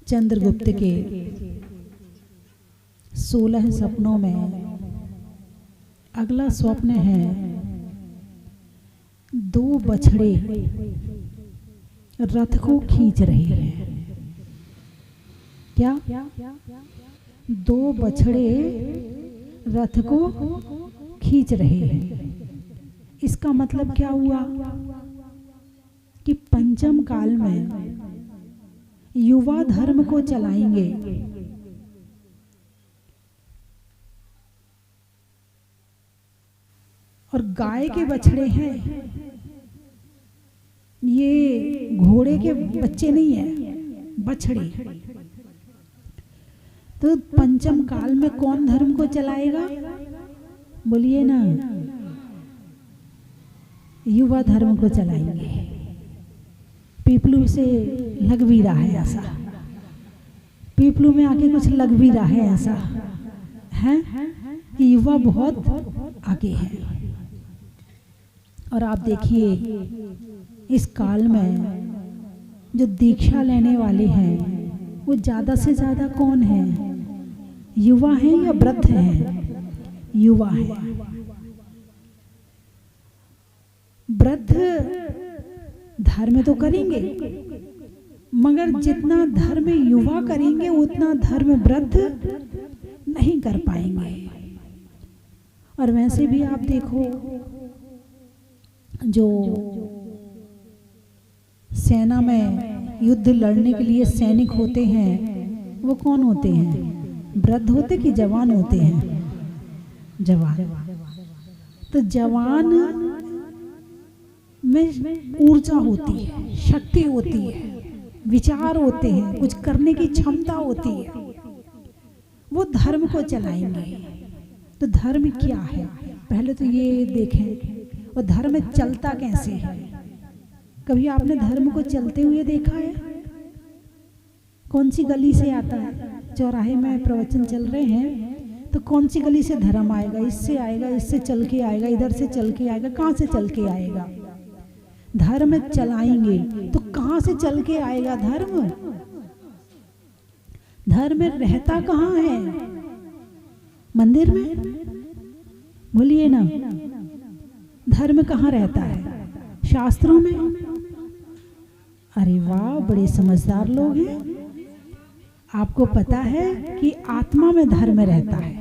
चंद्रगुप्त के 16 सपनों में अगला स्वप्न है 2 बछड़े रथ को खींच रहे हैं। क्या? 2 बछड़े रथ को खींच रहे हैं। इसका मतलब क्या हुआ कि पंचम काल में युवा धर्म को चलाएंगे। और गाय के बछड़े हैं, ये घोड़े के बच्चे नहीं है, बछड़े। तो पंचम काल में कौन धर्म को चलाएगा? बोलिए ना, युवा धर्म को चलाएंगे। पीपलू से लग भी रहा है ऐसा, पीपलू में आके कुछ लग भी रहा है ऐसा है कि युवा बहुत आगे है। और आप देखिए इस काल में जो दीक्षा लेने वाले हैं वो ज़्यादा से ज़्यादा कौन है? युवा हैं या वृद्ध हैं? युवा हैं। वृद्ध धर्म तो करेंगे, मगर जितना धर्म युवा करेंगे उतना धर्म वृद्ध नहीं कर पाएंगे। और वैसे भी आप देखो, जो सेना में युद्ध लड़ने के लिए सैनिक होते हैं वो कौन होते हैं? वृद्ध होते कि जवान होते हैं? जवान। तो जवान में ऊर्जा होती है, शक्ति होती है, विचार होते हैं, कुछ करने की क्षमता होती है, वो धर्म को चलाएंगे। तो धर्म क्या है पहले तो ये देखें, और धर्म चलता कैसे है। कभी आपने धर्म को चलते हुए देखा है? कौन सी गली से आता है? चौराहे में प्रवचन चल रहे हैं तो कौन सी गली से धर्म आएगा? इससे आएगा, इससे चल के आएगा, इधर से चल के आएगा, कहाँ से चल के आएगा? धर्म चलाएंगे तो कहाँ से चल के आएगा धर्म? धर्म रहता कहाँ है? मंदिर में? बोलिए ना, धर्म कहाँ रहता है? शास्त्रों में? अरे वाह, बड़े समझदार लोग हैं। आपको पता है कि आत्मा में धर्म रहता है।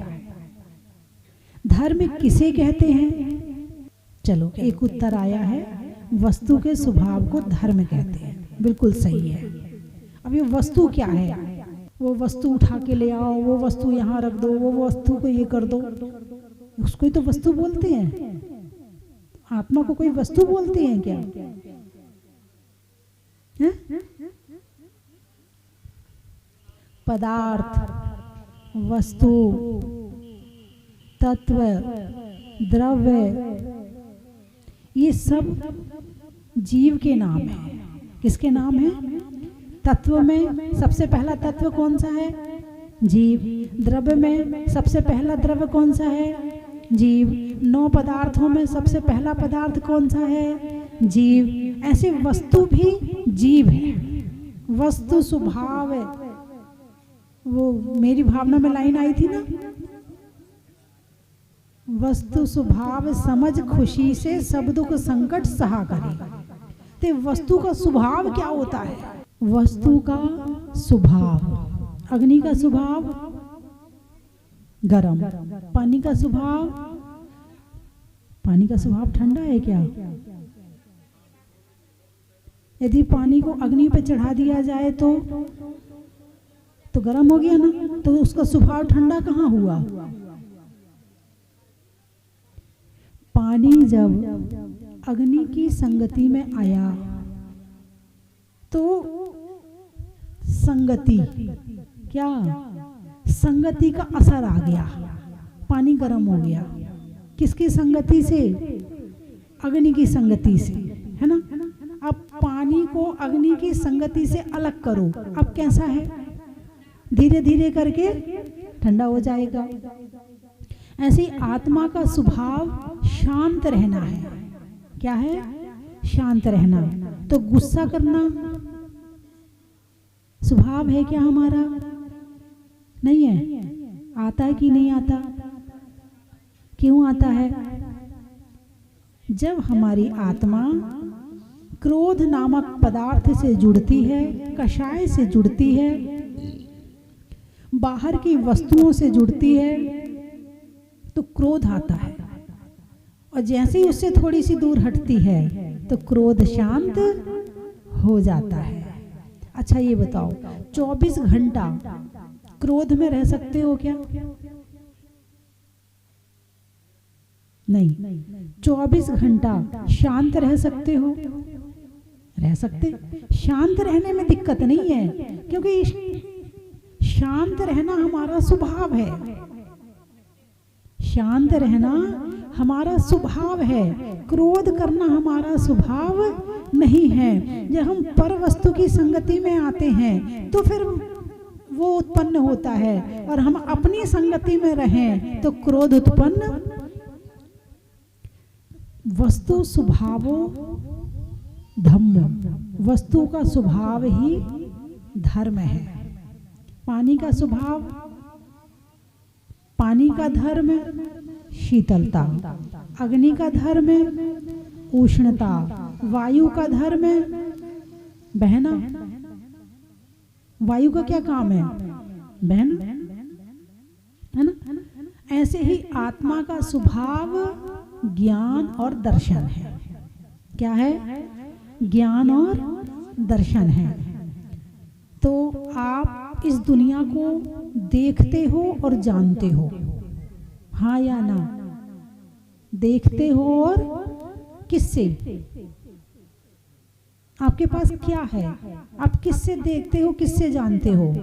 धर्म किसे कहते हैं? चलो एक उत्तर आया है, वस्तु के स्वभाव को धर्म कहते हैं। बिल्कुल सही है। अब ये वस्तु क्या है? वो वस्तु उठा के ले आओ, वो वस्तु यहाँ रख दो, वो वस्तु को ये कर दो, उसको ही तो वस्तु बोलते हैं। आत्मा को कोई वस्तु बोलते हैं क्या? है? पदार्थ, वस्तु, तत्व, द्रव्य, ये सब जीव के नाम है। किसके नाम है? तत्व में सबसे पहला तत्व कौन सा है? जीव। द्रव्य में सबसे पहला द्रव्य कौन सा है? जीव। 9 पदार्थों में सबसे पहला पदार्थ कौन सा है? जीव। ऐसे वस्तु भी जीव है। वस्तु स्वभाव है। वो मेरी भावना में लाइन आई थी ना, वस्तु स्वभाव समझ खुशी से सब दुख संकट सहा करे। तो वस्तु का स्वभाव क्या होता है? वस्तु का स्वभाव, अग्नि का स्वभाव गरम, पानी का स्वभाव ठंडा है क्या? यदि पानी को अग्नि पे चढ़ा दिया जाए तो गर्म हो गया ना, तो उसका स्वभाव ठंडा कहाँ हुआ? पानी जब अग्नि की संगति में आया तो संगति क्या? संगति का असर आ गया, पानी गर्म हो गया। किसकी संगति से? अग्नि की संगति से, है ना। अब पानी को अग्नि की संगति से अलग करो, अब कैसा है? धीरे धीरे करके ठंडा हो जाएगा। ऐसे आत्मा का स्वभाव शांत रहना है। क्या है? शांत रहना। तो गुस्सा करना स्वभाव है क्या हमारा? नहीं है। आता है कि नहीं आता? क्यों आता है? जब हमारी आत्मा क्रोध नामक पदार्थ से जुड़ती है, कषाय से जुड़ती है, बाहर की वस्तुओं से जुड़ती है, तो क्रोध आता है। और जैसे ही उससे थोड़ी सी दूर हटती है तो क्रोध शांत हो जाता है। अच्छा ये बताओ, 24 घंटा क्रोध में रह सकते हो क्या? नहीं। 24 घंटा शांत रह सकते हो? रह सकते। शांत रहने में दिक्कत नहीं है, क्योंकि शांत रहना हमारा स्वभाव है। शांत रहना हमारा स्वभाव है, क्रोध करना हमारा स्वभाव नहीं है। जब हम पर वस्तु की संगति में आते हैं तो फिर वो उत्पन्न होता है, और हम अपनी संगति में रहें तो क्रोध उत्पन्न। वस्तु स्वभावो धम्म, वस्तु का स्वभाव ही धर्म है। पानी का स्वभाव, पानी का धर्म शीतलता, अग्नि का धर्म उष्णता, वायु का धर्म बहना। वायु का क्या काम है? बहना, है ना? ऐसे ही आत्मा का स्वभाव ज्ञान और दर्शन है। क्या है? ज्ञान और दर्शन है। तो आप इस दुनिया को देखते हो और जानते हो, हाँ या ना? देखते हो और किससे? आपके पास क्या है? आप किससे देखते हो, किससे जानते हो?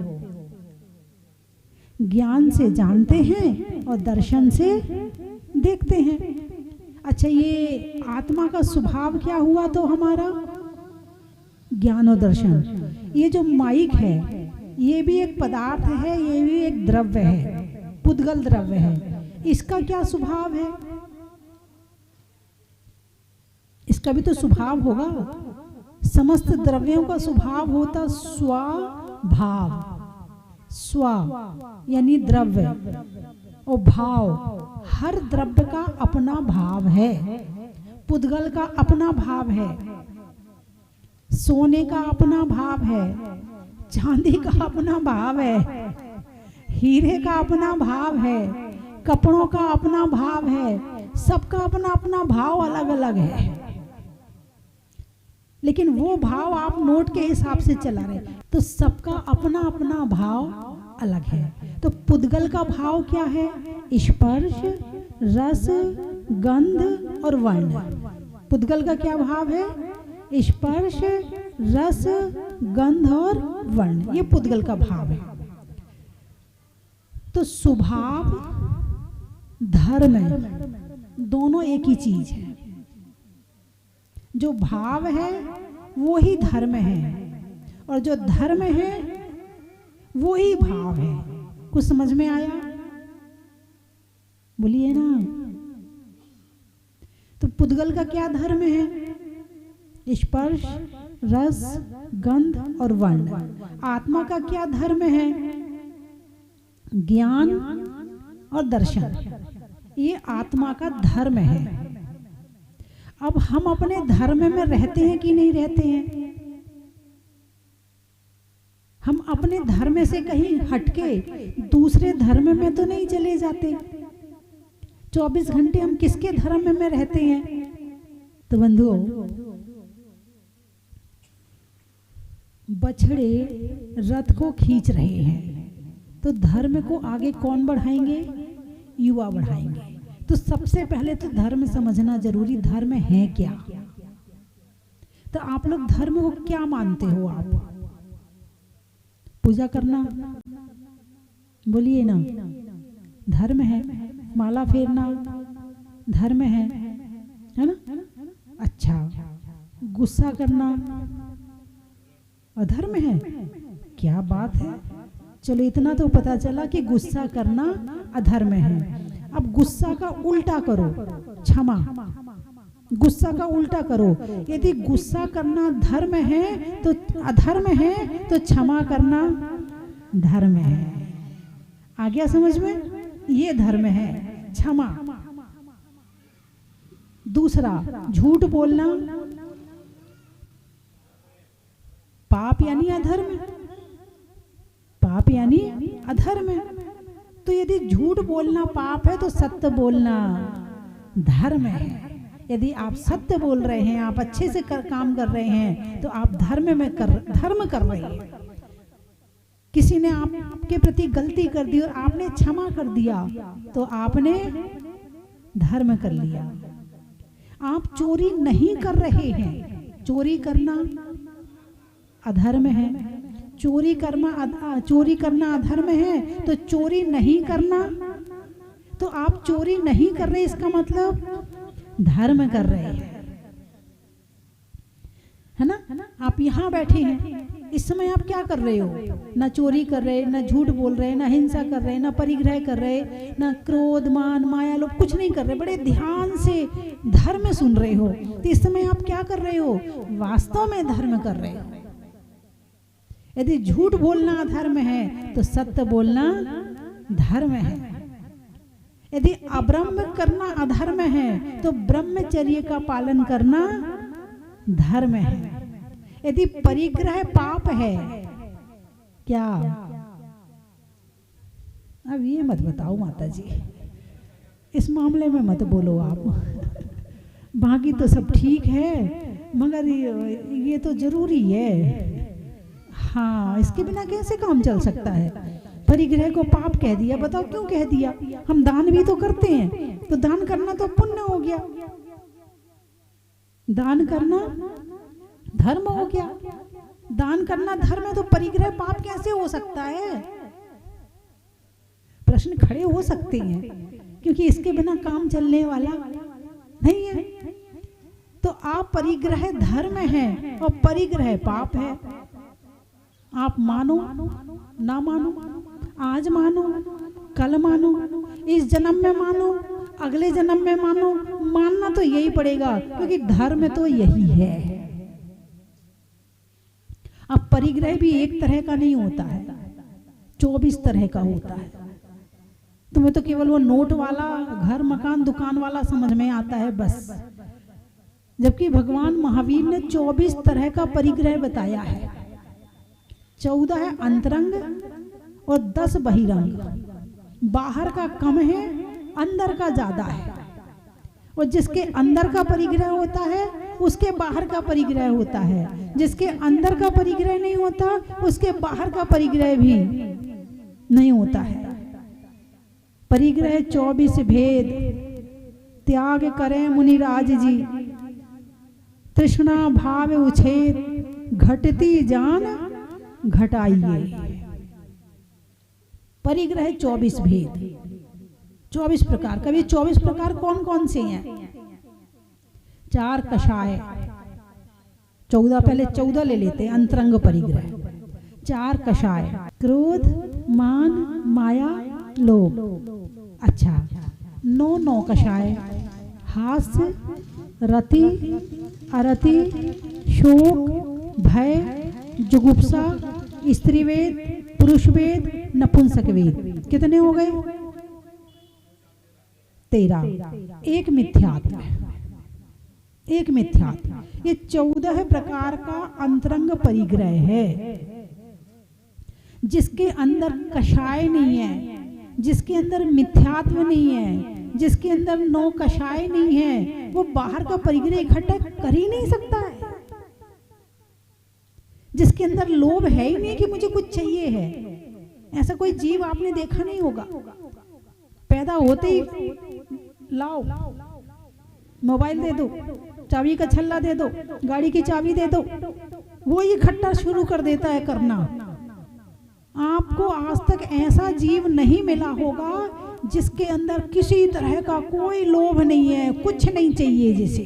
ज्ञान से जानते हैं और दर्शन से देखते हैं। अच्छा, ये आत्मा का स्वभाव क्या हुआ तो हमारा? ज्ञान और दर्शन। ये जो माइक है ये भी एक पदार्थ है, ये भी एक द्रव्य है, पुद्गल द्रव्य है। इसका क्या स्वभाव है? इसका भी तो स्वभाव होगा। समस्त द्रव्यों का स्वभाव होता स्वभाव। स्व यानी द्रव्य और भाव, हर द्रव्य का अपना भाव है। पुद्गल का अपना भाव है, सोने का अपना भाव है, चांदी का अपना भाव है, हीरे का अपना भाव है, कपड़ों का अपना भाव है। सबका अपना अपना भाव अलग अलग है, लेकिन वो भाव आप नोट के हिसाब से चला रहे, तो सबका अपना अपना भाव अलग है। तो पुद्गल का भाव क्या है? स्पर्श, रस, गंध और वर्ण। पुद्गल का क्या भाव है? स्पर्श, रस, गंध और वर्ण, ये पुद्गल का भाव है। तो स्वभाव, धर्म दोनों एक ही चीज है। जो भाव है वो ही धर्म है, और जो धर्म है वो ही भाव है। कुछ समझ में आया? बोलिए ना। तो पुद्गल का क्या धर्म है? स्पर्श, रस, गंध और वर्ण। आत्मा का क्या धर्म है? ज्ञान और दर्शन। ये आत्मा का धर्म है। अब हम अपने धर्म में रहते हैं कि नहीं रहते हैं? हम अपने धर्म से कहीं हटके दूसरे धर्म में तो नहीं चले जाते। 24 घंटे हम किसके धर्म में रहते हैं? तो बंधुओं, बछड़े रथ को खींच रहे हैं, तो धर्म को आगे कौन बढ़ाएंगे? युवा बढ़ाएंगे। तो सबसे पहले तो धर्म समझना जरूरी। धर्म है क्या? तो आप लोग धर्म को क्या मानते हो? आप पूजा करना, बोलिए ना, धर्म है। माला फेरना धर्म है ना? अच्छा, गुस्सा करना अधर्म है? क्या बात है। चलो, इतना तो पता चला कि गुस्सा करना अधर्म है। अब गुस्सा का उल्टा करो, क्षमा। गुस्सा का उल्टा करो। यदि गुस्सा करना धर्म है तो अधर्म है, तो क्षमा करना धर्म है। आ गया समझ में? ये धर्म है, क्षमा। दूसरा, झूठ बोलना पाप यानी अधर्म, पाप यानी अधर्म। तो यदि झूठ बोलना पाप है तो सत्य बोलना धर्म है। यदि आप सत्य बोल रहे हैं, आप अच्छे से काम कर रहे हैं, तो आप धर्म कर रहे हैं। किसी ने आपके प्रति गलती कर दी और आपने क्षमा कर दिया, तो आपने धर्म कर लिया। आप चोरी नहीं कर रहे हैं, चोरी करना अधर्म है। चोरी करना अधर्म है, तो चोरी नहीं करना, तो आप चोरी नहीं कर रहे, इसका मतलब धर्म कर रहे हैं, है ना? आप यहाँ बैठे हैं, इस समय आप क्या कर रहे हो? ना चोरी कर रहे, ना झूठ बोल रहे, ना हिंसा कर रहे, ना परिग्रह कर रहे, ना क्रोध मान माया लोभ कुछ नहीं कर रहे, बड़े ध्यान से धर्म सुन रहे हो। तो इस समय आप क्या कर रहे हो? वास्तव में धर्म कर रहे हो। यदि झूठ बोलना अधर्म है तो सत्य बोलना धर्म है। यदि अब्रह्म करना अधर्म है तो ब्रह्मचर्य का पालन करना धर्म है। यदि परिग्रह पाप है, क्या? अब ये मत बताओ माता जी, इस मामले में मत बोलो आप। बाकी तो सब ठीक है, मगर ये तो जरूरी है। हाँ, इसके बिना कैसे काम चल सकता है? परिग्रह को पाप कह दिया, बताओ क्यों कह दिया? हम दान भी तो करते हैं, तो दान करना तो पुण्य हो गया, दान करना धर्म हो गया। दान करना धर्म है, तो परिग्रह पाप कैसे हो सकता है? प्रश्न खड़े हो सकते हैं, क्योंकि इसके बिना काम चलने वाला नहीं है। तो आप परिग्रह धर्म है और परिग्रह पाप है। आप मानो ना मानो, आज मानो कल मानो, इस जन्म में मानो अगले जन्म में मानो, मानना तो यही पड़ेगा, क्योंकि धर्म तो यही है। अब परिग्रह भी एक तरह का नहीं होता है, 24 तरह का होता है। तुम्हें तो केवल वो नोट वाला, घर मकान दुकान वाला समझ में आता है बस, जबकि भगवान महावीर ने 24 तरह का परिग्रह बताया है। 14 है अंतरंग और 10 बहिरंग। बाहर का कम है, अंदर का ज्यादा है। और जिसके अंदर का परिग्रह होता है उसके बाहर का परिग्रह होता है, जिसके अंदर का परिग्रह नहीं होता उसके बाहर का परिग्रह भी नहीं होता है। परिग्रह 24 भेद त्याग करें मुनिराज जी, तृष्णा भाव उछेद घटती जान घटाइए। परिग्रह 24 भेद, 24 प्रकार। कभी 24 प्रकार कौन कौन से हैं? 4 कषाय, 14 पहले 14 ले लेते हैं। अंतरंग परिग्रह 4 कषाय, क्रोध मान माया लोभ। अच्छा, 9 कषाय, हास्य रति अरति शोक भय जुगुप्सा स्त्रीवेद पुरुषवेद नपुंसक वेद। कितने हो गए? 13। एक मिथ्यात्व, एक मिथ्यात्व। ये 14 प्रकार का अंतरंग परिग्रह है। जिसके अंदर कषाय नहीं है, जिसके अंदर मिथ्यात्व नहीं है, जिसके अंदर 9 कषाय नहीं है, वो बाहर का परिग्रह इकट्ठा कर ही नहीं सकता है। जिसके अंदर लोभ है ही नहीं कि मुझे कुछ चाहिए है, ऐसा कोई जीव आपने देखा नहीं होगा। पैदा होते ही लाओ मोबाइल दे दो, चाबी का छल्ला दे दो, गाड़ी की चाबी दे दो, वो इकट्ठा शुरू कर देता है करना। आपको आज तक ऐसा जीव नहीं मिला होगा जिसके अंदर किसी तरह का कोई लोभ नहीं है, कुछ नहीं चाहिए जिसे।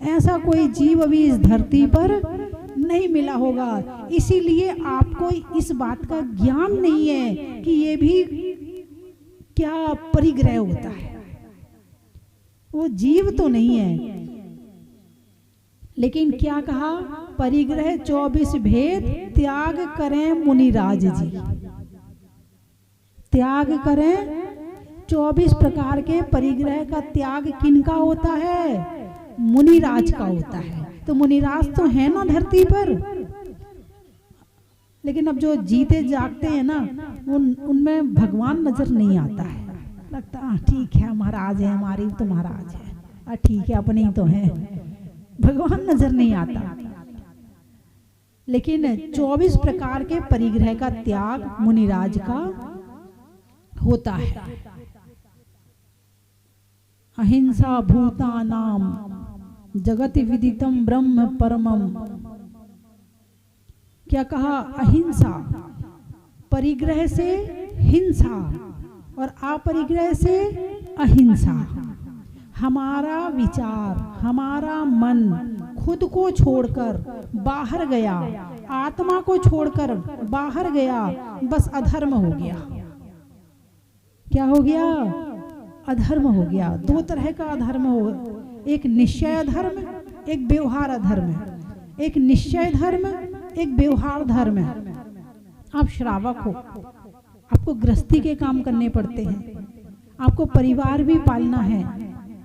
ऐसा कोई जीव अभी इस धरती पर नहीं मिला होगा। इसीलिए आपको इस बात का ज्ञान नहीं है कि ये भी क्या परिग्रह होता है। वो जीव तो नहीं है, लेकिन क्या कहा, परिग्रह 24 भेद त्याग करें मुनिराज जी। त्याग करें 24 प्रकार के परिग्रह का त्याग किनका होता है? मुनिराज का होता है। तो मुनिराज तो है ना धरती पर, लेकिन अब जो जीते जागते हैं ना, उनमें भगवान नजर नहीं आता है। लगता ठीक है महाराज है, हमारी तो महाराज है, ठीक है अपने ही तो है, भगवान नजर नहीं आता। लेकिन 24 प्रकार के परिग्रह का त्याग मुनिराज का होता है। अहिंसा भूतानाम जगति विदितम ब्रह्म परमम। क्या कहा? अहिंसा, परिग्रह से हिंसा और अपरिग्रह से अहिंसा। हमारा विचार, हमारा मन खुद को छोड़कर बाहर गया, आत्मा को छोड़कर बाहर गया, बस अधर्म हो गया। क्या हो गया? अधर्म हो गया। दो तरह का अधर्म हो, एक निश्चय धर्म, एक व्यवहार धर्म। एक निश्चय धर्म, एक व्यवहार धर्म। आप श्रावक हो, आपको गृहस्थी के काम करने पड़ते हैं, आपको परिवार भी पालना है,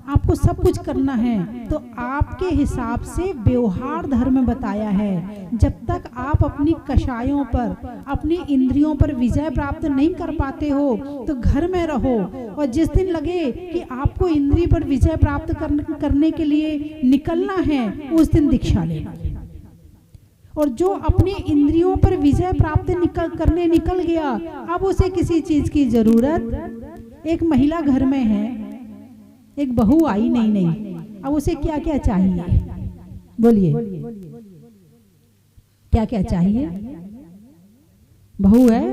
आपको सब कुछ करना है, तो आपके हिसाब से व्यवहार धर्म बताया है। जब तक आप अपनी कषायों पर, अपनी इंद्रियों पर विजय प्राप्त नहीं कर पाते हो तो घर में रहो, और जिस दिन लगे कि आपको इंद्रिय पर विजय प्राप्त करने के लिए निकलना है, उस दिन दीक्षा लेना। और जो अपनी इंद्रियों पर विजय प्राप्त करने निकल गया, अब उसे किसी चीज की जरूरत। एक महिला घर में है, एक बहू आई नहीं, अब उसे क्या क्या चाहिए? बोलिए, क्या क्या चाहिए? बहू है,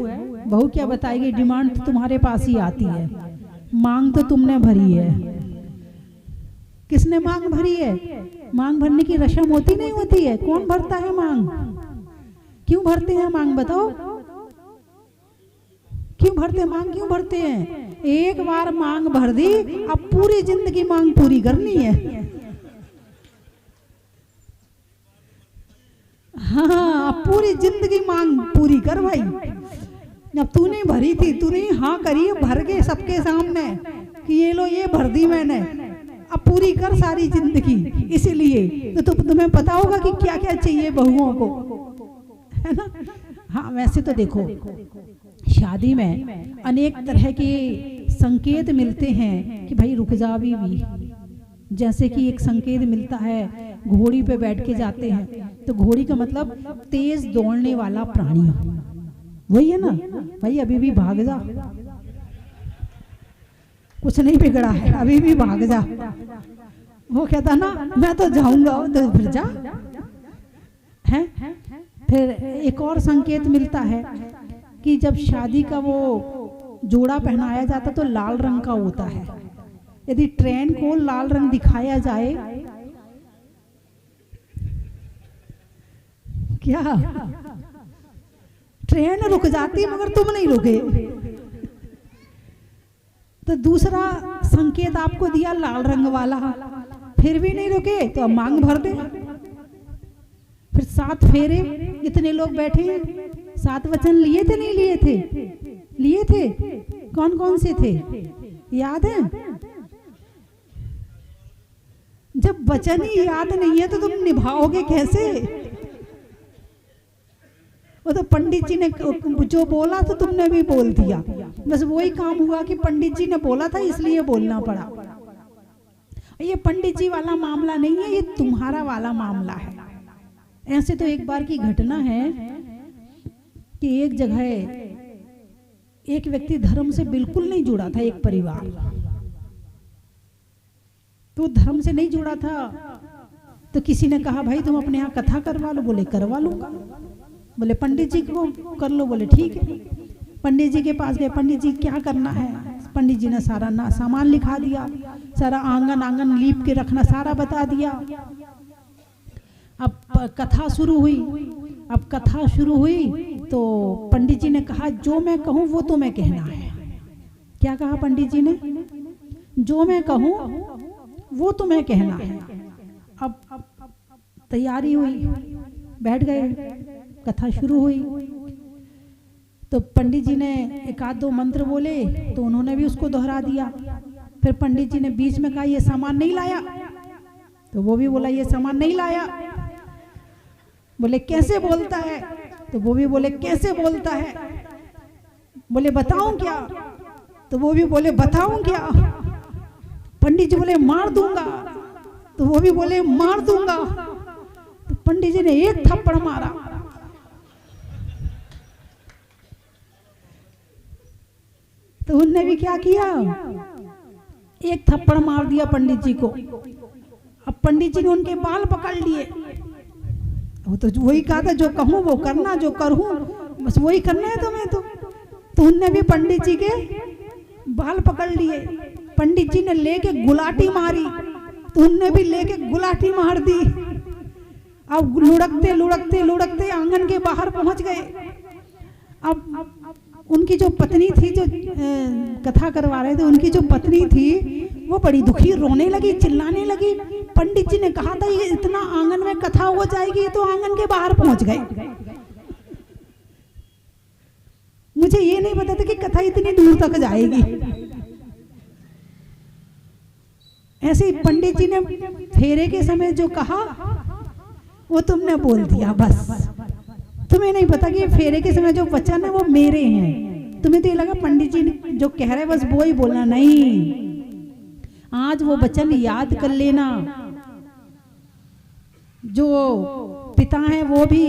बहू क्या बताएगी? डिमांड तो तुम्हारे पास ही आती है, मांग तो तुमने भरी है। किसने मांग भरी है? मांग भरने की रस्म होती नहीं होती है? कौन भरता है मांग? क्यों भरते हैं मांग? बताओ, क्यों भरते? मांग क्यों भरते हैं? एक बार मांग भर दी, अब पूरी जिंदगी मांग पूरी करनी है। हाँ, पूरी जिंदगी मांग पूरी कर भाई। अब तूने भरी थी, तूने हाँ करी, भर के सबके सामने कि ये लो, ये भर दी मैंने, अब पूरी कर सारी जिंदगी। इसीलिए तो तुम्हें पता होगा कि क्या क्या चाहिए बहुओं को, है ना? हाँ, वैसे तो देखो, शादी में अनेक तरह के संकेत मिलते हैं कि भाई रुक जा भी। जैसे कि एक संकेत मिलता है, घोड़ी पे बैठ के जाते हैं, तो घोड़ी का मतलब तेज दौड़ने वाला प्राणी, वही है ना भाई, अभी भी भाग जा, कुछ नहीं बिगड़ा है, अभी भी भाग जा। वो कहता ना मैं तो जाऊंगा, तो फिर जा है। फिर एक और संकेत मिलता है कि जब शादी का वो जोड़ा पहनाया जाता तो लाल रंग का होता है। यदि ट्रेन को लाल रंग दिखाया जाए, क्या ट्रेन रुक जाती मगर तुम नहीं रुके। तो दूसरा संकेत आपको दिया लाल रंग वाला, फिर भी नहीं रुके तो अब मांग भर दे। फिर 7 फेरे, इतने लोग बैठे हैं, 7 वचन लिए थे नहीं लिए थे? लिए थे। कौन कौन से थे याद है? जब वचन ही याद नहीं है तो तुम निभाओगे कैसे? वो तो पंडित जी ने जो बोला तो तुमने भी बोल दिया, बस वही काम हुआ कि पंडित जी ने बोला था इसलिए बोलना पड़ा। ये पंडित जी वाला मामला नहीं है, ये तुम्हारा वाला मामला है। ऐसे तो एक बार की घटना है कि एक जगह एक व्यक्ति धर्म से बिल्कुल नहीं जुड़ा था, एक परिवार तो धर्म से नहीं जुड़ा था, तो किसी ने कहा भाई तुम अपने यहाँ कथा करवा लो। बोले करवा लूंगा। बोले पंडित जी को कर लो। बोले ठीक है। पंडित जी के पास गए, पंडित जी क्या करना है? पंडित जी ने सारा सामान लिखा दिया, सारा आंगन लीप के रखना सारा बता दिया। अब कथा शुरू हुई। अब कथा शुरू हुई तो पंडित जी ने कहा जो मैं कहूँ वो तुम्हें कहना है। क्या कहा पंडित जी ने? जो मैं कहूँ वो तुम्हें कहना है। अब तैयारी हुई, बैठ गए, कथा शुरू हुई। तो पंडित जी ने एक आध दो मंत्र बोले तो उन्होंने भी उसको दोहरा दिया। फिर पंडित जी ने बीच में कहा ये सामान नहीं लाया, तो वो भी बोला ये सामान नहीं लाया। बोले कैसे बोलता है, तो वो भी बोले कैसे बोलता है। बोले बताऊं क्या, तो वो भी बोले बताऊं क्या। पंडित जी बोले मार दूंगा, तो वो भी बोले मार दूंगा। तो पंडित जी ने एक थप्पड़ मारा। तो उनने भी क्या किया, एक थप्पड़ मार दिया पंडित जी को। अब पंडित जी ने उनके बाल पकड़ लिए। वो तो वही कहा था जो कहूं वो करना, जो करूं बस वही करना है तुम्हें। तो उनने भी पंडित जी के बाल पकड़ लिए। पंडित जी ने लेके गुलाटी मारी, तो उनने भी लेके गुलाटी मार दी। अब लुढ़कते लुढ़कते लुढ़कते आंगन के बाहर पहुंच गए। अब उनकी जो पत्नी थी, जो कथा करवा रहे थे, उनकी जो पत्नी थी वो बड़ी दुखी, रोने लगी, चिल्लाने लगी। पंडित जी ने कहा था ये इतना आंगन में कथा हो जाएगी, तो आंगन के बाहर पहुंच गए। मुझे ये नहीं पता था कि कथा इतनी दूर तक जाएगी। ऐसे ही पंडित जी ने फेरे के समय जो कहा वो तुमने बोल दिया बस। तुम्हें नहीं पता कि फेरे के समय जो वचन है वो मेरे हैं। तुम्हें तो ये लगा पंडित जी जो कह रहे बस वो ही बोलना। नहीं, आज वो वचन याद कर लेना। जो पिता है वो भी,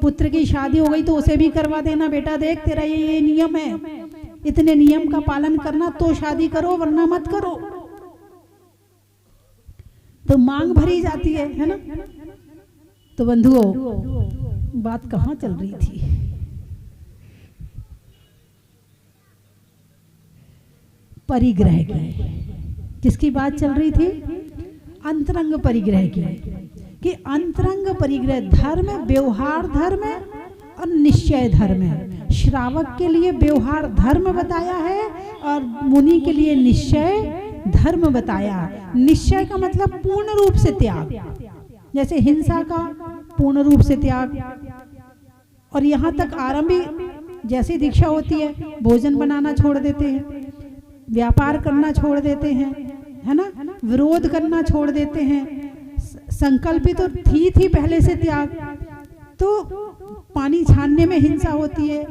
पुत्र की शादी हो गई तो उसे भी करवा देना, बेटा देख तेरा ये नियम है, इतने नियम का पालन करना तो शादी करो वरना मत करो। तो मांग भरी जाती है ना। तो बंधुओं, बात कहाँ चल रही थी? परिग्रह की। किसकी बात चल रही थी? अंतरंग परिग्रह की। कि अंतरंग परिग्रह धर्म, व्यवहार धर्म और निश्चय धर्म है। श्रावक के लिए व्यवहार धर्म बताया है और मुनि के लिए निश्चय धर्म बताया। निश्चय का मतलब पूर्ण रूप से त्याग, जैसे हिंसा का पूर्ण रूप से त्याग। और यहाँ तक आरंभिक जैसी दीक्षा होती है, भोजन बनाना छोड़ देते हैं, व्यापार करना छोड़ देते हैं, है ना, विरोध करना छोड़ देते हैं। संकल्पित तो थी पहले से त्याग। तो पानी छानने में हिंसा होती है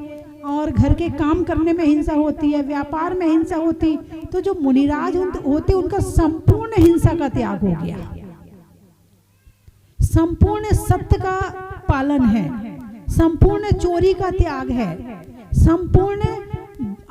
और घर के काम करने में हिंसा होती है, व्यापार में हिंसा होती। तो जो मुनिराज होते उनका संपूर्ण हिंसा का त्याग हो गया, संपूर्ण सत्य का पालन है, संपूर्ण चोरी का त्याग है, संपूर्ण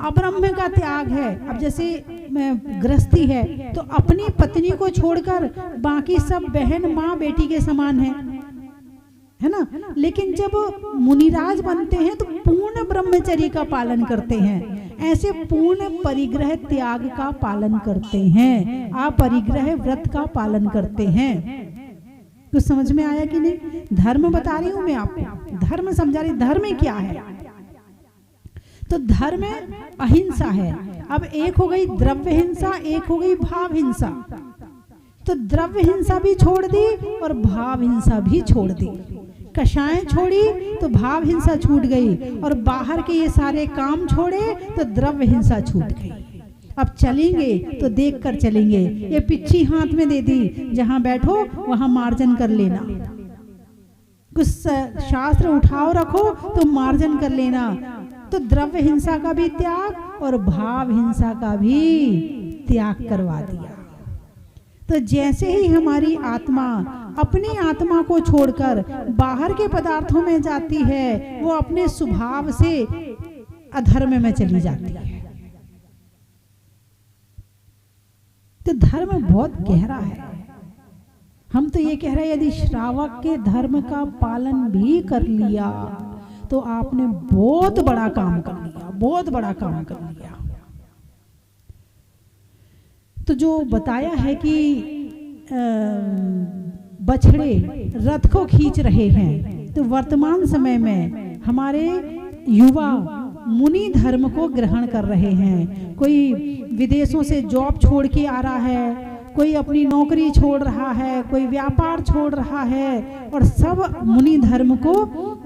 अब्रह्म का त्याग है। अब जैसे गृहस्थी है तो अपनी पत्नी को छोड़कर बाकी सब बहन माँ बेटी के समान है ना। लेकिन जब मुनिराज बनते हैं तो पूर्ण ब्रह्मचर्य का पालन करते हैं। ऐसे पूर्ण परिग्रह त्याग का पालन करते हैं, अपरिग्रह व्रत का पालन करते हैं। कुछ समझ में आया कि नहीं? धर्म बता रही हूं मैं आपको, धर्म समझा रही। धर्म क्या है? तो धर्म अहिंसा है। अब एक हो गई द्रव्य हिंसा, एक हो गई भाव हिंसा। तो द्रव्य हिंसा भी छोड़ दी और भाव हिंसा भी छोड़ दी। कषाय छोड़ी तो भाव हिंसा छूट गई, और बाहर के ये सारे काम छोड़े तो द्रव्य हिंसा छूट गई। अब चलेंगे तो देख कर चलेंगे। ये पिच्छी हाथ में दे दी, जहां बैठो वहां मार्जन कर लेना। कुछ शास्त्र उठाओ रखो तो मार्जन कर लेना। तो द्रव्य हिंसा का भी त्याग और भाव हिंसा का भी त्याग करवा दिया। तो जैसे ही हमारी आत्मा अपनी आत्मा को छोड़कर बाहर के पदार्थों में जाती है, वो अपने स्वभाव से अधर्म में चली जाती है। तो धर्म बहुत गहरा है। हम तो ये कह रहे हैं यदि श्रावक के धर्म का पालन भी कर लिया तो आपने बहुत बड़ा काम कर लिया, बहुत बड़ा काम कर लिया। तो जो बताया है कि बछड़े रथ को खींच रहे हैं, तो वर्तमान समय में हमारे युवा मुनि धर्म को ग्रहण कर रहे हैं। कोई विदेशों से जॉब छोड़ के आ रहा है, कोई अपनी नौकरी छोड़ रहा है, कोई व्यापार छोड़ रहा है, और सब मुनि धर्म को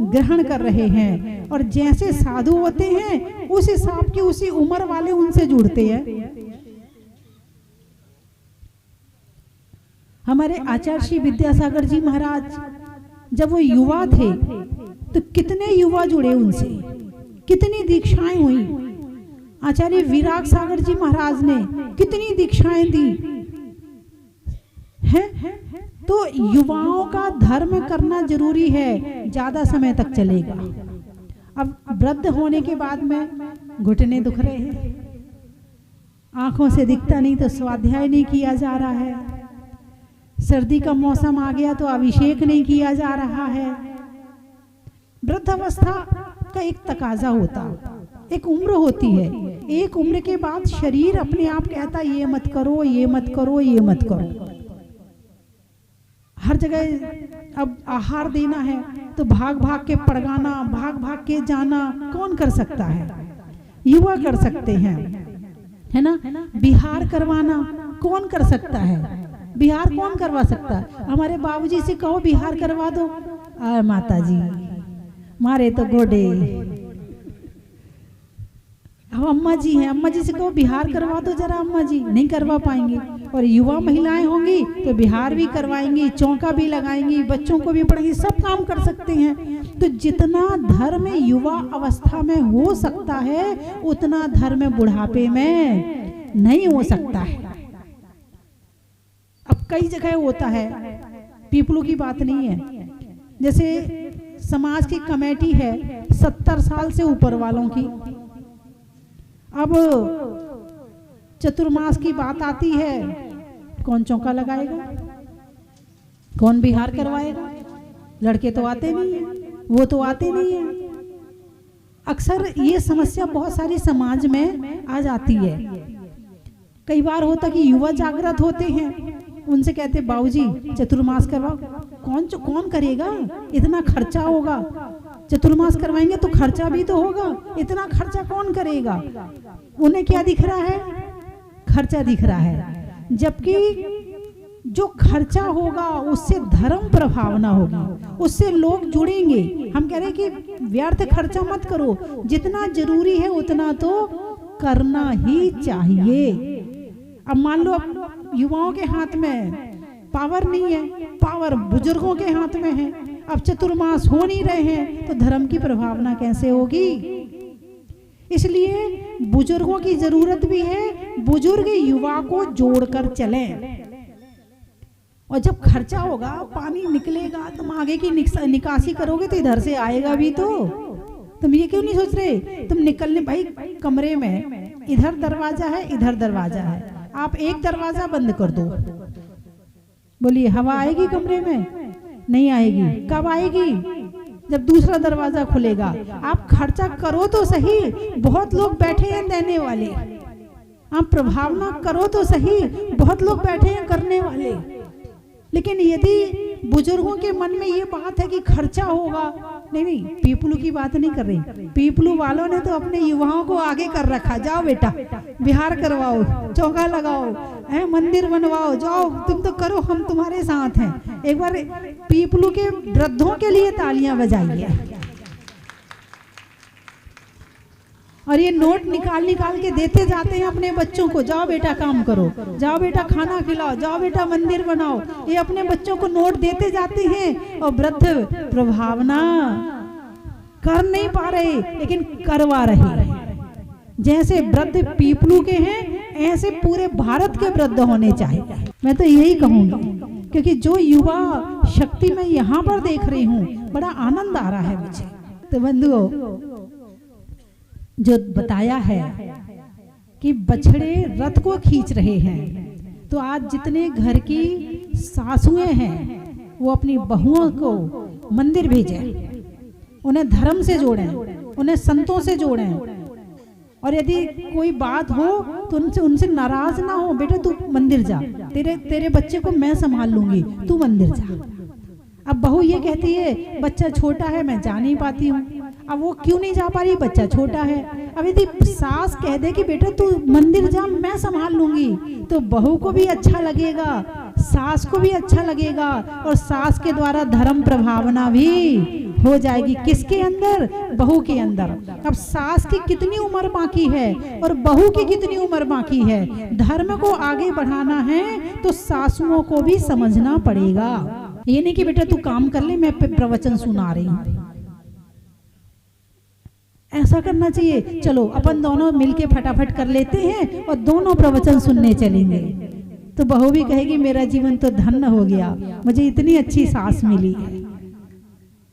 ग्रहण कर रहे हैं। और जैसे साधु होते हैं उस हिसाब की उसी उम्र वाले उनसे जुड़ते हैं। हमारे आचार्य श्री विद्यासागर जी महाराज जब वो युवा थे तो कितने युवा जुड़े उनसे, कितनी दीक्षाएं हुई। आचार्य विराग सागर जी महाराज ने कितनी दीक्षाएं दी है। तो युवाओं का धर्म करना जरूरी है, ज्यादा समय तक चलेगा। अब वृद्ध होने के बाद में घुटने दुख रहे हैं, आंखों से दिखता नहीं तो स्वाध्याय नहीं किया जा रहा है, सर्दी का मौसम आ गया तो अभिषेक नहीं किया जा रहा है। वृद्धावस्था का एक तकाजा होता, एक उम्र होती है। एक उम्र के बाद शरीर अपने आप कहता ये मत करो, ये मत करो, ये मत करो। हर जगह अब आहार देना है तो भाग भाग के पड़गाना, भाग भाग के जाना कौन कर सकता है? युवा कर सकते हैं, है ना। बिहार करवाना कौन कर सकता है? बिहार कौन करवा सकता है? हमारे बाबूजी से कहो बिहार करवा दो, आए माता जी मारे तो गोडे। अब अम्मा जी हैं, अम्मा जी से कहो बिहार करवा दो जरा, अम्मा जी नहीं करवा पाएंगी। और युवा महिलाएं होंगी तो बिहार भी करवाएंगी, चौका भी लगाएंगी, बच्चों को भी पढ़ाएंगी, सब काम कर सकते हैं। तो जितना धर्म युवा अवस्था में हो सकता है उतना धर्म बुढ़ापे में नहीं हो सकता है। अब कई जगह होता है, पीपलों की बात नहीं है, जैसे समाज की कमेटी है 70 साल से ऊपर वालों की। अब चतुर्मास की बात आती है, कौन चौका लगाएगा, कौन बिहार करवाएगा? लड़के तो आते नहीं है, वो तो आते नहीं है। अक्सर ये समस्या बहुत सारी समाज में आ जाती है। कई बार होता कि युवा जागृत होते हैं, उनसे कहते बाबूजी चतुर्मास करवाओ। कौन करेगा? इतना खर्चा होगा, चतुर्मास करवाएंगे तो खर्चा भी तो होगा, इतना खर्चा कौन करेगा? उन्हें क्या दिख रहा है? खर्चा दिख रहा है। जबकि जो खर्चा होगा उससे धर्म प्रभावना होगी, उससे लोग जुड़ेंगे। हम कह रहे हैं कि व्यर्थ खर्चा मत करो, जितना जरूरी है उतना तो करना ही चाहिए। अब मान लो युवाओं के हाथ में पावर नहीं है, पावर बुजुर्गों के हाथ में है। अब चतुर्मास हो नहीं रहे हैं तो धर्म की प्रभावना कैसे होगी? इसलिए बुजुर्गों की जरूरत भी है, बुजुर्ग युवा को जोड़कर चलें। और जब खर्चा होगा, पानी निकलेगा, तुम आगे की निकासी करोगे तो इधर से आएगा भी तो। तुम ये क्यों नहीं सोच रहे? तुम निकलने, भाई कमरे में इधर दरवाजा है, इधर दरवाजा है, आप एक दरवाजा बंद कर दो, बोलिए हवा आएगी कमरे में? नहीं आएगी। कब आएगी? जब दूसरा दरवाजा खुलेगा। आप खर्चा करो तो सही, बहुत लोग बैठे हैं देने वाले। आप प्रभावना करो तो सही, बहुत लोग बैठे हैं करने वाले। लेकिन यदि बुजुर्गों के मन में ये बात है कि खर्चा होगा, नहीं, पीपलू की बात नहीं कर रही। पीपलू वालों ने तो अपने युवाओं को आगे कर रखा, जाओ बेटा बिहार करवाओ, चौका लगाओ, है मंदिर बनवाओ, जाओ तुम तो करो, हम तुम्हारे साथ हैं। एक बार पीपलू के वृद्धों के लिए तालियां बजाइए। और ये नोट निकाल के देते जाते हैं अपने बच्चों को, जाओ बेटा काम करो, जाओ बेटा खाना खिलाओ, जाओ बेटा मंदिर बनाओ। ये अपने बच्चों को नोट देते जाते हैं और वृद्ध प्रभावना कर नहीं पा रहे, लेकिन करवा रहे। जैसे वृद्ध पीपलू के हैं ऐसे पूरे भारत के वृद्ध होने चाहिए। मैं तो यही कहूंगी, क्योंकि जो युवा शक्ति मैं यहाँ पर देख रही हूँ, बड़ा आनंद आ रहा है मुझे। तो बंधुओं, जो बताया है कि बछड़े रथ को खींच रहे हैं, तो आज जितने घर की सासुएं हैं वो अपनी बहुओं को मंदिर भेजें, उन्हें धर्म से जोड़ें, उन्हें संतों से जोड़ें। और यदि कोई बात हो तो उनसे नाराज ना हो, बेटा तू मंदिर जा, तेरे बच्चे को मैं संभाल लूंगी, तू मंदिर जा। अब बहू ये कहती है बच्चा छोटा है मैं जा नहीं पाती हूँ। अब वो क्यों नहीं जा पा रही, बच्चा छोटा है। अब यदि सास कह दे कि बेटा तू मंदिर जा, मैं संभाल लूंगी, तो बहू को भी अच्छा लगेगा, सास को भी अच्छा लगेगा, और सास के द्वारा धर्म प्रभावना भी हो जाएगी। किसके अंदर? बहू के अंदर। अब सास की कितनी उम्र बाकी है और बहू की कितनी उम्र बाकी है। धर्म को आगे बढ़ाना है तो सासुओं को भी समझना पड़ेगा। ये नहीं कि बेटा तू काम कर ले, मैं प्रवचन सुना रही हूं, ऐसा करना चाहिए। चलो अपन दोनों मिलके फटाफट कर लेते हैं और दोनों प्रवचन सुनने चलेंगे, तो बहू भी कहेगी मेरा जीवन तो धन्य हो गया, मुझे इतनी अच्छी सास मिली है।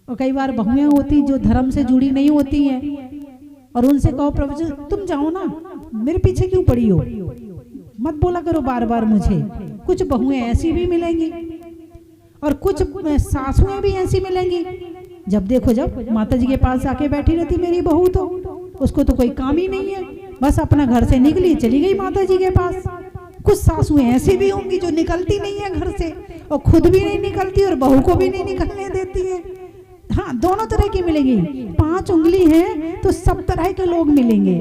और कई बार बहुएं होती जो धर्म से जुड़ी नहीं होती हैं और उनसे कहो प्रवचन तुम जाओ ना, मेरे पीछे क्यों पड़ी हो, मत बोला करो बार बार मुझे। कुछ बहुएं ऐसी भी मिलेंगी और कुछ सासुएं भी ऐसी मिलेंगी, जब देखो जब माता जी के पास आके बैठी रहती मेरी बहू, तो उसको तो कोई काम ही नहीं है, बस अपना घर से निकली चली गई माता जी के पास। कुछ सासुएं ऐसी भी होंगी जो निकलती नहीं है घर से और खुद भी नहीं निकलती और बहू को भी नहीं निकलने देती है। हाँ, दोनों तरह की मिलेंगी। 5 उंगली है तो सब तरह के लोग मिलेंगे,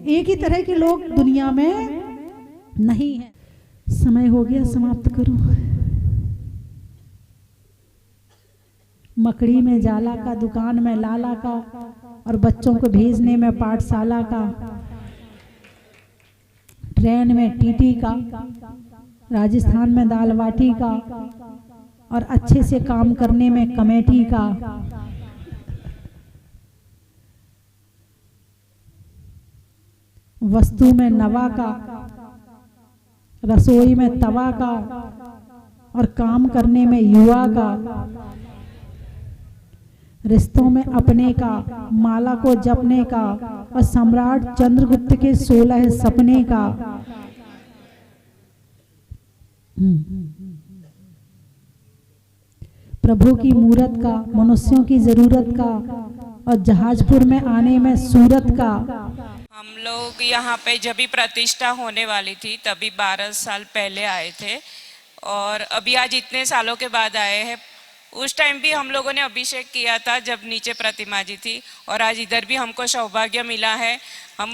एक ही तरह के लोग दुनिया में नहीं है। समय हो गया, समाप्त करो। मकड़ी में जाला का, दुकान में लाला का, और बच्चों को भेजने में पाठशाला का, ट्रेन में टीटी का, राजस्थान में दाल बाटी का, और अच्छे से काम करने में कमेटी का। वस्तु में नवा का, रसोई में तवा का, और काम करने में युवा का, रिश्तों में अपने का, माला को जपने का, और सम्राट चंद्रगुप्त के 16 सपने का। प्रभु की मूरत का, मनुष्यों की जरूरत का, और जहाजपुर में आने में सूरत का। हम लोग यहाँ पे जब भी प्रतिष्ठा होने वाली थी तभी 12 साल पहले आए थे, और अभी आज इतने सालों के बाद आए हैं। उस टाइम भी हम लोगों ने अभिषेक किया था जब नीचे प्रतिमा जी थी, और आज इधर भी हमको सौभाग्य मिला है। हम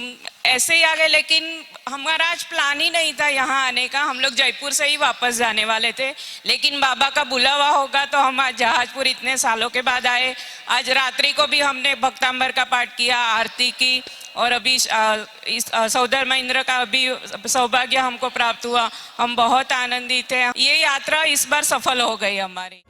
ऐसे ही आ गए, लेकिन हमारा आज प्लान ही नहीं था यहाँ आने का। हम लोग जयपुर से ही वापस जाने वाले थे, लेकिन बाबा का बुलावा होगा तो हम आज जहाजपुर इतने सालों के बाद आए। आज रात्रि को भी हमने भक्तांबर का पाठ किया, आरती की, और अभी इस सौदर महेंद्र का भी सौभाग्य हमको प्राप्त हुआ। हम बहुत आनंदित हैं। ये यात्रा इस बार सफल हो गई हमारी।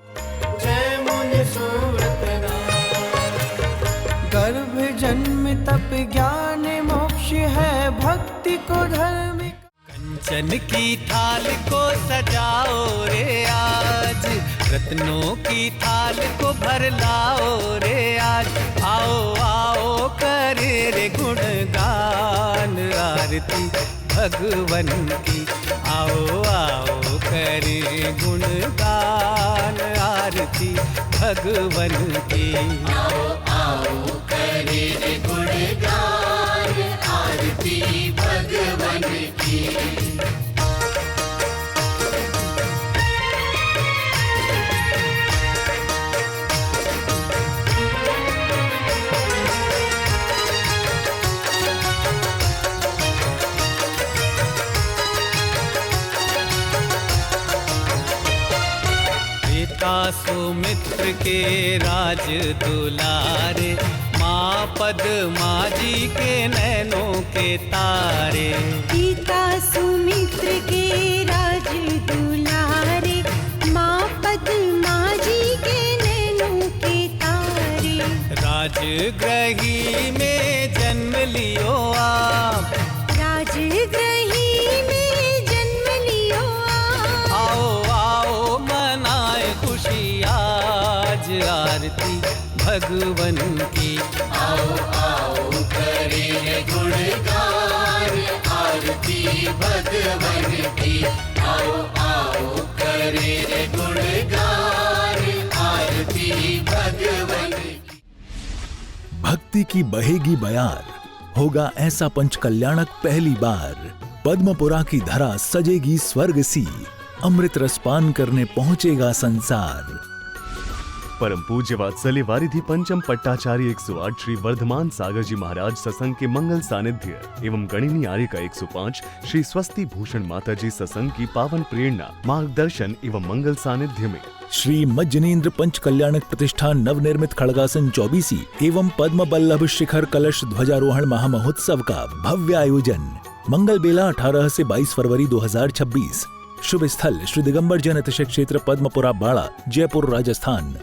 गर्भ जन्म तप ज्ञान मोक्ष है, भक्ति को धर्म। कंचन की थाल को सजाओ रे आज, रत्नों की थाल को भर लाओ रे आज। आओ आओ करे रे गुणगान आरती भगवन की। आओ आओ करे गुणगान आरती भगवन की। आओ आओ करे रे गुणगान आरती भगवन की। सुमित्र के राज दुलारे, माँ पद्मा जी के नैनों के तारे। पिता सुमित्र के राज दुलारे, माँ पद्मा जी के नैनों के तारे। राजगृही में जन्म लियो आप, राजगृही में जन्म लियो आप। आओ आओ मनाए खुशी आज आरती भगवन की। आओ आओ करे गुणगान आरती भगवन की। आओ आओ करे गुणगान आरती भगवन की। भक्ति की बहेगी बयार, होगा ऐसा पंचकल्याणक पहली बार। पद्मपुरा की धरा सजेगी स्वर्ग सी, अमृत रसपान करने पहुंचेगा संसार। परम पूज्य वात्सल्य वारिधि पंचम पट्टाचार्य 108 श्री वर्धमान सागर जी महाराज सत्संग के मंगल सानिध्य एवं गणिनी आर्य का 105 श्री स्वस्ति भूषण माता जी सत्संग की पावन प्रेरणा मार्गदर्शन एवं मंगल सानिध्य में श्री मज्जनेन्द्र पंच कल्याणक प्रतिष्ठान नवनिर्मित खड़गासन 24 एवं पद्म बल्लभ शिखर कलश ध्वजारोहण महामहोत्सव का भव्य आयोजन। मंगल बेला 18 से 22 फरवरी 2026। शुभ स्थल श्री दिगंबर जैन अतिशय क्षेत्र पद्मपुरा बाड़ा, जयपुर, राजस्थान।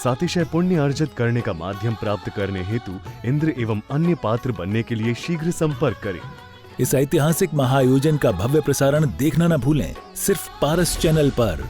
सातिशय पुण्य अर्जित करने का माध्यम प्राप्त करने हेतु इंद्र एवं अन्य पात्र बनने के लिए शीघ्र संपर्क करें। इस ऐतिहासिक महाआयोजन का भव्य प्रसारण देखना न भूलें, सिर्फ पारस चैनल पर।